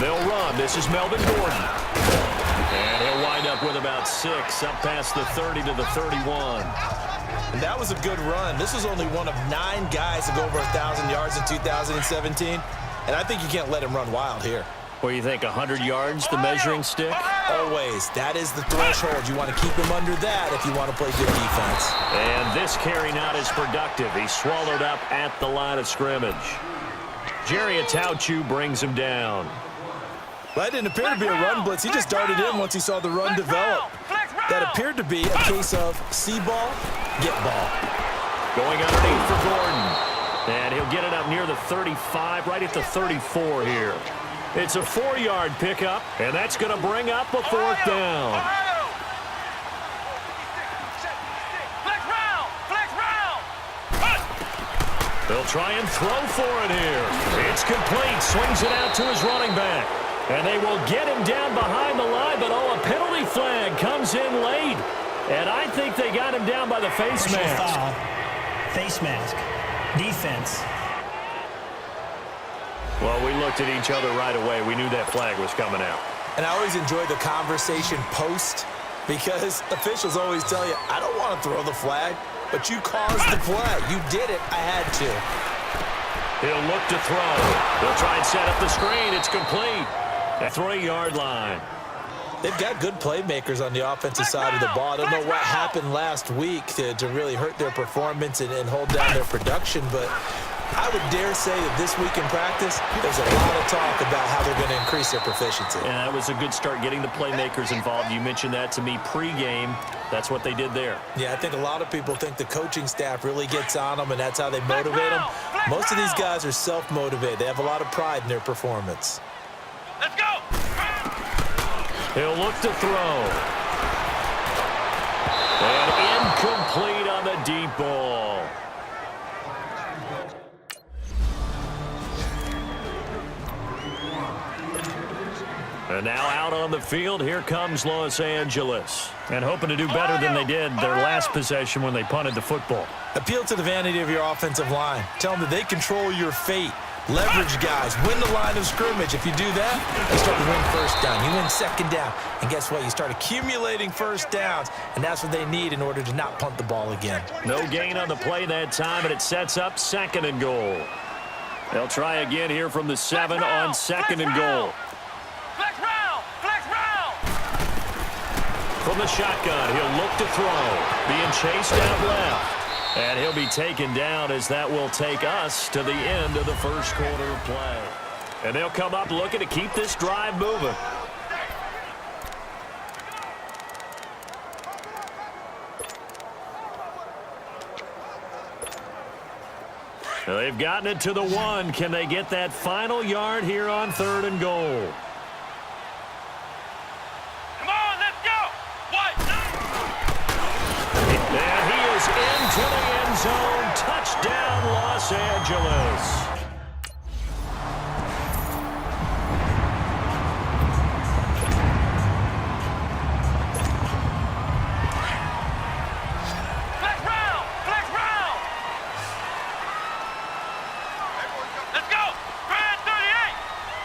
They'll run. This is Melvin Gordon. And he'll wind up with about 6, up past the 30 to the 31. And that was a good run. This was only one of 9 guys to go over 1,000 yards in 2017. And I think you can't let him run wild here. What do you think, 100 yards, the measuring stick? Always. That is the threshold. You want to keep him under that if you want to play good defense. And this carry not as productive. He's swallowed up at the line of scrimmage. Jerry Atauchu brings him down. That didn't appear to be a run blitz. He just darted in once he saw the run develop. That appeared to be a case of see ball, get ball. Going underneath for Gordon. And he'll get it up near the 35, right at the 34 here. It's a 4-yard pickup, and that's going to bring up a 4th down. They'll try and throw for it here. It's complete. Swings it out to his running back. And they will get him down behind the line, but a penalty flag comes in late. And I think they got him down by the face mask. Foul. Face mask. Defense. Well, we looked at each other right away. We knew that flag was coming out. And I always enjoy the conversation post because officials always tell you, I don't want to throw the flag, but you caused the play. You did it. I had to. He'll look to throw. He'll try and set up the screen. It's complete. At 3-yard line. They've got good playmakers on the offensive side of the ball. I don't know what happened last week to really hurt their performance and hold down their production, but I would dare say that this week in practice, there's a lot of talk about how they're going to increase their proficiency. And that was a good start, getting the playmakers involved. You mentioned that to me pregame. That's what they did there. Yeah, I think a lot of people think the coaching staff really gets on them, and that's how they motivate them. Most of these guys are self-motivated. They have a lot of pride in their performance. Let's go! He'll look to throw. And incomplete on the deep ball. And now out on the field, here comes Los Angeles. And hoping to do better than they did their last possession when they punted the football. Appeal to the vanity of your offensive line. Tell them that they control your fate. Leverage guys. Win the line of scrimmage. If you do that, you start to win first down. You win second down. And guess what? You start accumulating first downs. And that's what they need in order to not punt the ball again. No gain on the play that time, and it sets up 2nd and goal. They'll try again here from the 7 on 2nd and goal. Flex round! Flex round! From the shotgun, he'll look to throw. Being chased out left. And he'll be taken down as that will take us to the end of the first quarter of play. And they'll come up looking to keep this drive moving. Now they've gotten it to the 1. Can they get that final yard here on 3rd and goal? Come on, let's go! And he is into the end zone. Touchdown, Los Angeles. Flex round! Flex round! Let's go! Grand 38!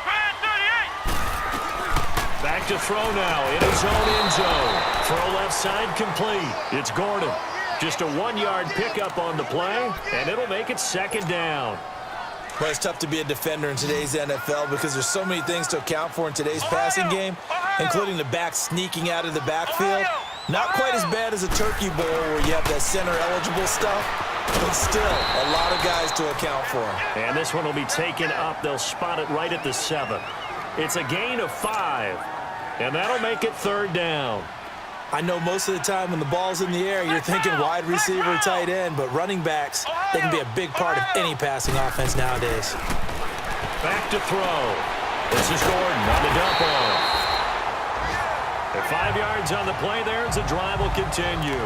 Grand 38! Back to throw now in his own end zone. Throw left side complete. It's Gordon. Just a 1-yard pickup on the play, and it'll make it 2nd down. Well, it's tough to be a defender in today's NFL because there's so many things to account for in today's passing game, including the back sneaking out of the backfield. Not quite as bad as a turkey bowl where you have that center-eligible stuff, but still a lot of guys to account for. And this one will be taken up. They'll spot it right at the 7. It's a gain of 5, and that'll make it 3rd down. I know most of the time when the ball's in the air, you're thinking wide receiver, tight end, but running backs, they can be a big part of any passing offense nowadays. Back to throw. This is Gordon on the dump off. At 5 yards on the play there, as the drive will continue.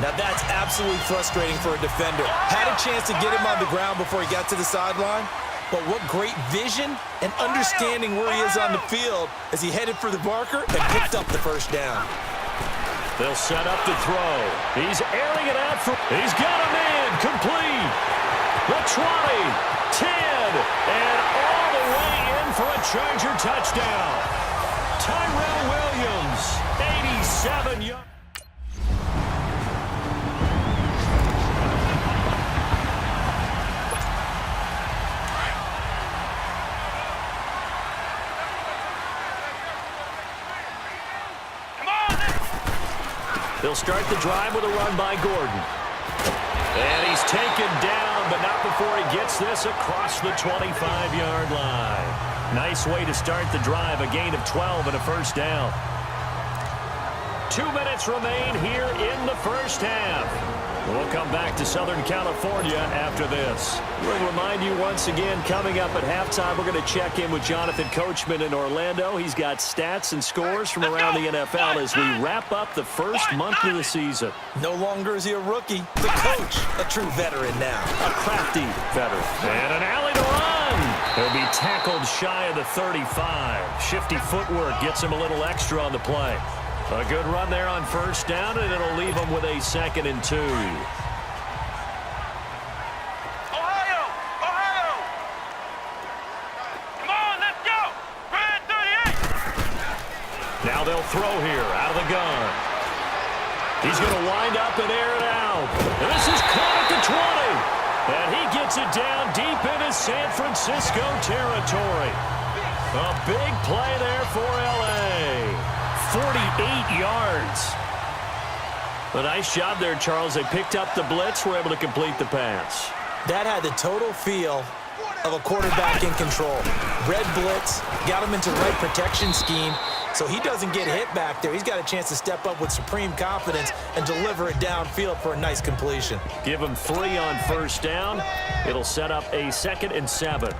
Now that's absolutely frustrating for a defender. Had a chance to get him on the ground before he got to the sideline, but what great vision and understanding where he is on the field as he headed for the marker and picked up the first down. They'll set up to throw. He's airing it out. He's got a man complete. The 20 10, and all the way in for a Charger touchdown. Tyrell Williams, 87 yards. They'll start the drive with a run by Gordon. And he's taken down, but not before he gets this across the 25-yard line. Nice way to start the drive, a gain of 12 and a first down. 2 minutes remain here in the first half. We'll come back to Southern California after this. We'll remind you once again, coming up at halftime, we're going to check in with Jonathan Coachman in Orlando. He's got stats and scores from around the NFL as we wrap up the first month of the season. No longer is he a rookie. The coach, a true veteran now. A crafty veteran. And an alley to run. He'll be tackled shy of the 35. Shifty footwork gets him a little extra on the play. A good run there on first down, and it'll leave him with a 2nd and 2. Ohio! Ohio! Come on, let's go! Brad 38! Now they'll throw here out of the gun. He's going to wind up and air it out. And this is caught at the 20. And he gets it down deep into San Francisco territory. A big play there for L.A. 48 yards. A nice job there, Charles. They picked up the blitz, were able to complete the pass. That had the total feel of a quarterback in control. Red blitz, got him into the right protection scheme, so he doesn't get hit back there. He's got a chance to step up with supreme confidence and deliver it downfield for a nice completion. Give him 3 on first down. It'll set up a 2nd and 7.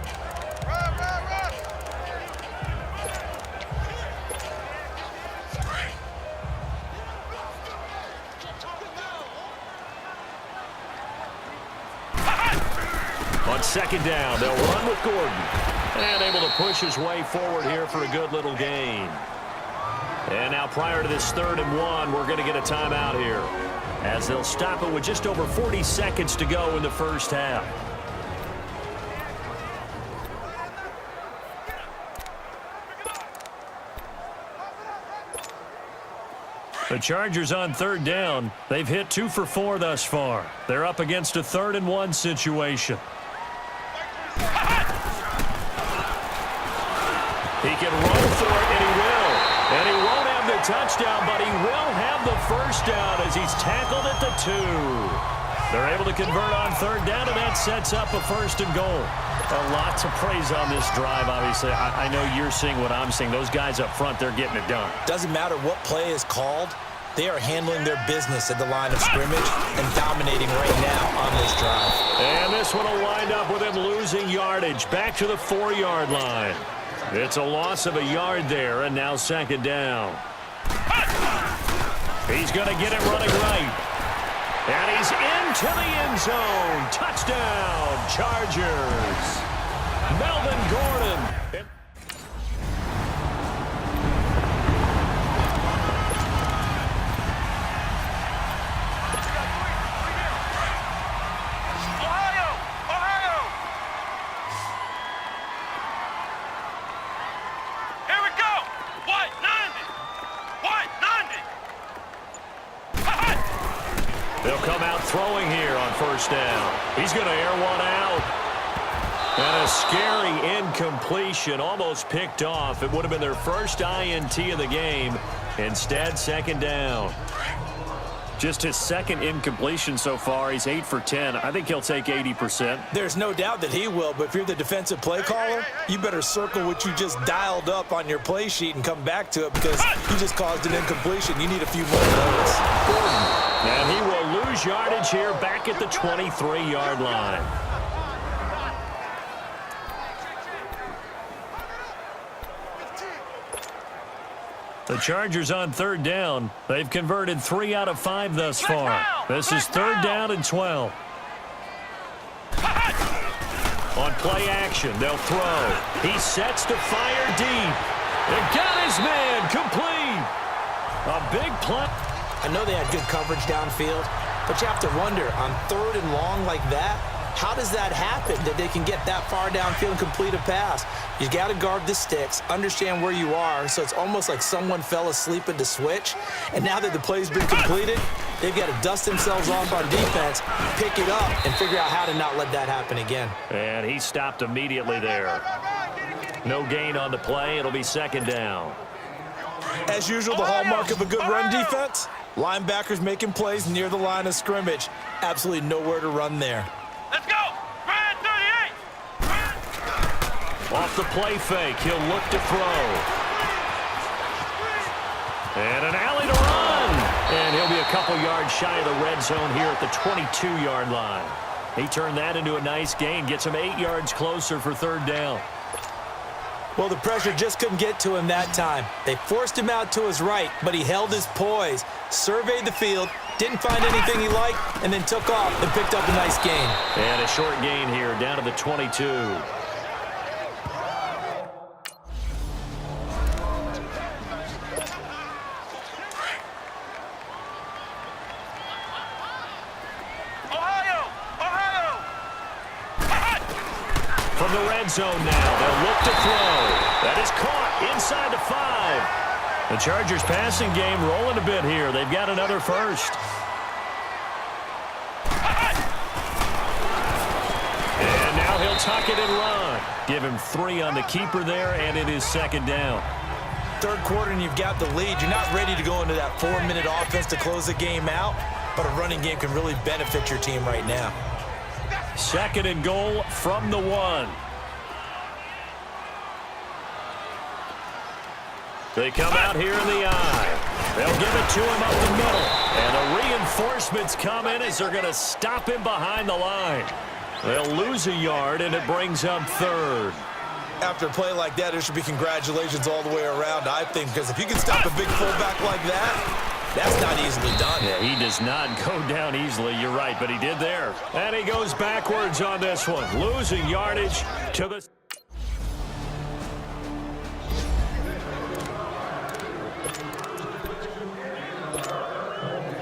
On 2nd down, they'll run with Gordon. And able to push his way forward here for a good little gain. And now prior to this 3rd and 1, we're going to get a timeout here, as they'll stop it with just over 40 seconds to go in the first half. The Chargers on 3rd down. They've hit 2 for 4 thus far. They're up against a 3rd and 1 situation. He can roll for it, and he will. And he won't have the touchdown, but he will have the first down as he's tackled at the 2. They're able to convert on 3rd down, and that sets up a 1st and goal. A lot to praise on this drive, obviously. I know you're seeing what I'm seeing. Those guys up front, they're getting it done. Doesn't matter what play is called. They are handling their business at the line of scrimmage and dominating right now on this drive. And this one will wind up with him losing yardage back to the 4-yard line. It's a loss of a yard there, and now 2nd down. He's going to get it running right. And he's into the end zone. Touchdown, Chargers. Melvin Gordon. They'll come out throwing here on first down. He's going to air one out. And a scary incompletion, almost picked off. It would have been their first INT of the game. Instead, 2nd down. Just his 2nd incompletion so far. He's 8 for 10. I think he'll take 80%. There's no doubt that he will, but if you're the defensive play caller, you better circle what you just dialed up on your play sheet and come back to it, because you just caused an incompletion. You need a few more of those. And he will lose yardage here back at the 23-yard line. The Chargers on 3rd down. They've converted 3 out of 5 thus far. This is 3rd down and 12. On play action, they'll throw. He sets to fire deep. And got his man complete. A big play. I know they had good coverage downfield, but you have to wonder, on 3rd and long like that, How does that happen, that they can get that far downfield and complete a pass? You got to guard the sticks, understand where you are, so it's almost like someone fell asleep at the switch, and now that the play's been completed, they've got to dust themselves off on defense, pick it up, and figure out how to not let that happen again. And he stopped immediately there. No gain on the play. It'll be second down. As usual, the hallmark of a good run defense, linebackers making plays near the line of scrimmage. Absolutely nowhere to run there. Let's go! Red 38! Off the play fake, he'll look to throw. And an alley to run. And he'll be a couple yards shy of the red zone here at the 22-yard line. He turned that into a nice gain, gets him 8 yards closer for third down. Well, the pressure just couldn't get to him that time. They forced him out to his right, but he held his poise, surveyed the field, didn't find anything he liked, and then took off and picked up a nice gain. And a short gain here, down to the 22. From the red zone now, they'll look to throw. That is caught inside the 5. The Chargers passing game rolling a bit here. They've got another first. And now he'll tuck it and run. Give him 3 on the keeper there, and it is second down. Third quarter and you've got the lead. You're not ready to go into that 4-minute offense to close the game out, but a running game can really benefit your team right now. Second and goal from the 1. They come out here in the eye. They'll give it to him up the middle. And the reinforcements come in as they're going to stop him behind the line. They'll lose a yard, and it brings up third. After a play like that, there should be congratulations all the way around, I think, because if you can stop a big fullback like that, that's not easily done. Yeah, he does not go down easily. You're right, but he did there. And he goes backwards on this one, losing yardage to the...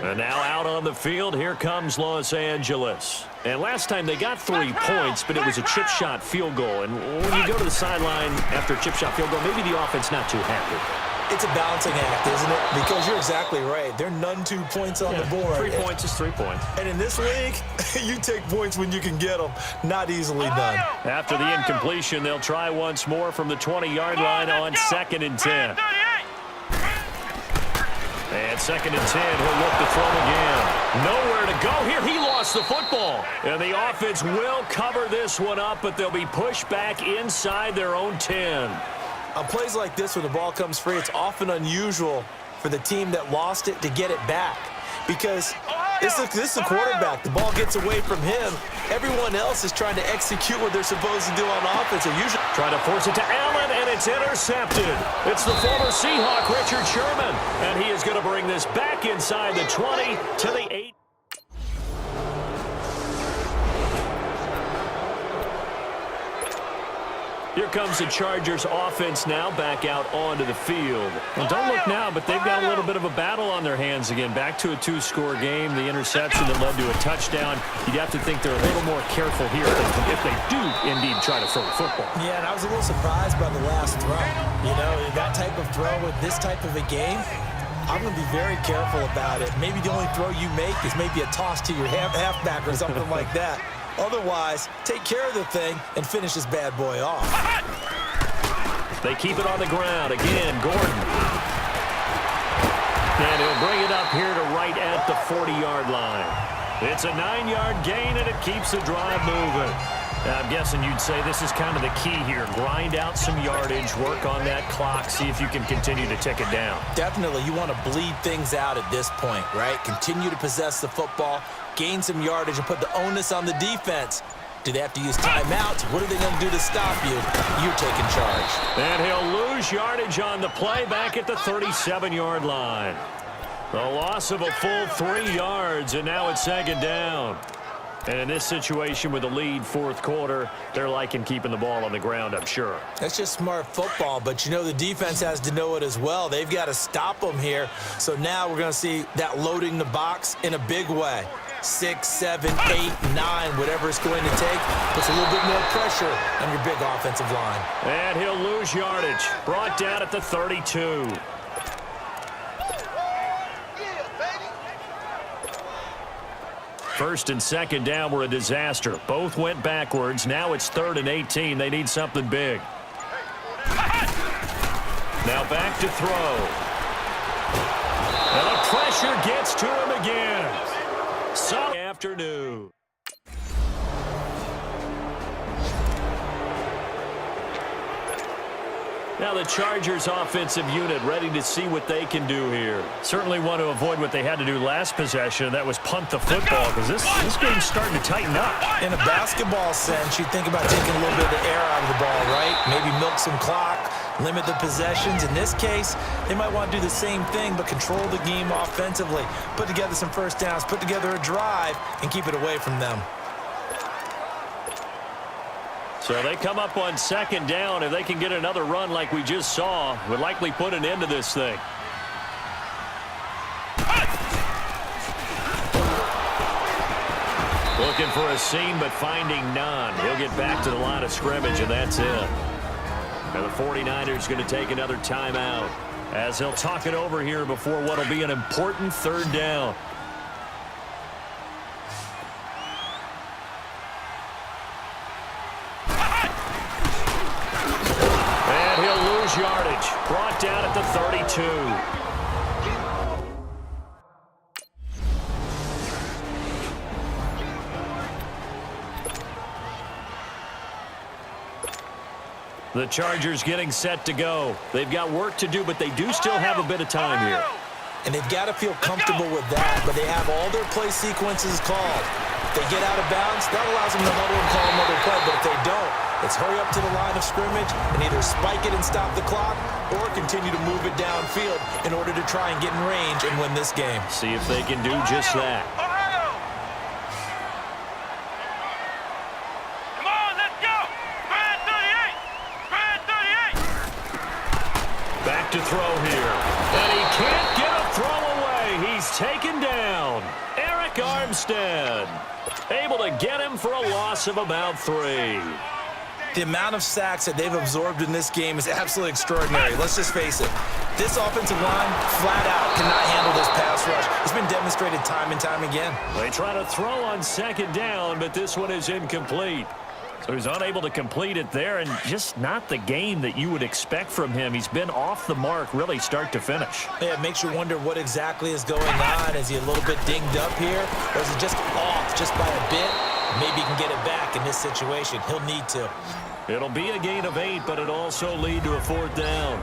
And now out on the field, here comes Los Angeles. And last time they got 3 points, but it was a chip shot field goal. And when you go to the sideline after a chip shot field goal, maybe the offense not too happy. It's a balancing act, isn't it? Because you're exactly right. There are none 2 points on the board. 3 points is 3 points. And in this league, you take points when you can get them. Not easily done. After the incompletion, they'll try once more from the 20-yard line on second and 10. And second and 10, he'll look to throw again. Nowhere to go here. He lost the football. And the offense will cover this one up, but they'll be pushed back inside their own 10. On plays like this, when the ball comes free, it's often unusual for the team that lost it to get it back. Because this is the quarterback. The ball gets away from him. Everyone else is trying to execute what they're supposed to do on offense. They're usually trying to force it to Allen, and it's intercepted. It's the former Seahawk, Richard Sherman. And he is going to bring this back inside the 20 to the 8. Here comes the Chargers offense now back out onto the field. Well, don't look now, but they've got a little bit of a battle on their hands again. Back to a 2-score game. The interception that led to a touchdown. You'd have to think they're a little more careful here if they do indeed try to throw the football. Yeah, and I was a little surprised by the last throw. You know, that type of throw with this type of a game, I'm going to be very careful about it. Maybe the only throw you make is maybe a toss to your halfback or something like that. Otherwise, take care of the thing and finish this bad boy off. They keep it on the ground. Again, Gordon. And he'll bring it up here to right at the 40-yard line. It's a 9-yard gain, and it keeps the drive moving. Now, I'm guessing you'd say this is kind of the key here. Grind out some yardage, work on that clock, see if you can continue to tick it down. Definitely. You want to bleed things out at this point, right? Continue to possess the football, gain some yardage, and put the onus on the defense. Do they have to use timeouts? What are they going to do to stop you? You're taking charge. And he'll lose yardage on the play back at the 37-yard line. The loss of a full 3 yards, and now it's second down. And in this situation with the lead fourth quarter, they're liking keeping the ball on the ground, I'm sure. That's just smart football, but you know the defense has to know it as well. They've got to stop them here. So now we're going to see that loading the box in a big way. 6, 7, 8, 9, whatever it's going to take. Puts a little bit more pressure on your big offensive line. And he'll lose yardage. Brought down at the 32. First and second down were a disaster. Both went backwards. Now it's 3rd and 18. They need something big. Now back to throw. And the pressure gets to him again. Sunday afternoon. Now the Chargers offensive unit ready to see what they can do here. Certainly want to avoid what they had to do last possession. That was punt the football, because this game's starting to tighten up. In a basketball sense, you think about taking a little bit of the air out of the ball, right? Maybe milk some clock, limit the possessions. In this case, they might want to do the same thing, but control the game offensively. Put together some first downs, put together a drive, and keep it away from them. So they come up on second down. If they can get another run like we just saw, would likely put an end to this thing. Looking for a seam, but finding none. He'll get back to the line of scrimmage, and that's it. And the 49ers going to take another timeout as they'll talk it over here before what will be an important third down. Yardage brought down at the 32. The Chargers getting set to go. They've got work to do, but they do still have a bit of time here. And they've got to feel comfortable with that, but they have all their play sequences called. If they get out of bounds, that allows them to huddle and call another play, but if they don't, let's hurry up to the line of scrimmage and either spike it and stop the clock or continue to move it downfield in order to try and get in range and win this game. See if they can do just that. Come on, let's go! Brad 38! Brad 38! Back to throw here. And he can't get a throw away. He's taken down. Eric Armstead able to get him for a loss of about 3. The amount of sacks that they've absorbed in this game is absolutely extraordinary. Let's just face it. This offensive line, flat out, cannot handle this pass rush. It's been demonstrated time and time again. They try to throw on second down, but this one is incomplete. So he's unable to complete it there, and just not the game that you would expect from him. He's been off the mark, really start to finish. Yeah, it makes you wonder what exactly is going on. Is he a little bit dinged up here, or is he just off just by a bit? Maybe he can get it back in this situation. He'll need to. It'll be a gain of 8, but it'll also lead to a 4th down.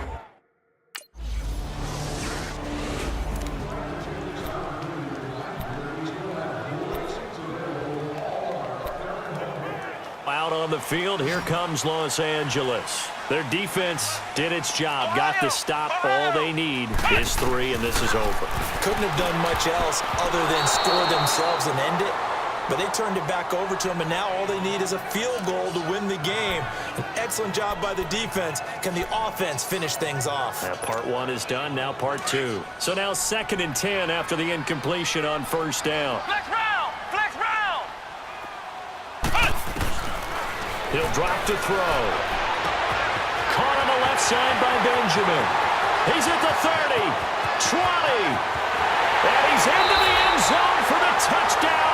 Out on the field, here comes Los Angeles. Their defense did its job, got the stop. All they need is 3, and this is over. Couldn't have done much else other than score themselves and end it. But they turned it back over to them, and now all they need is a field goal to win the game. An excellent job by the defense. Can the offense finish things off? Part 1 is done, now part 2. So now 2nd and 10 after the incompletion on first down. Flex round! Flex round! He'll drop to throw. Caught on the left side by Benjamin. He's at the 30, 20, and he's into the end zone for the touchdown.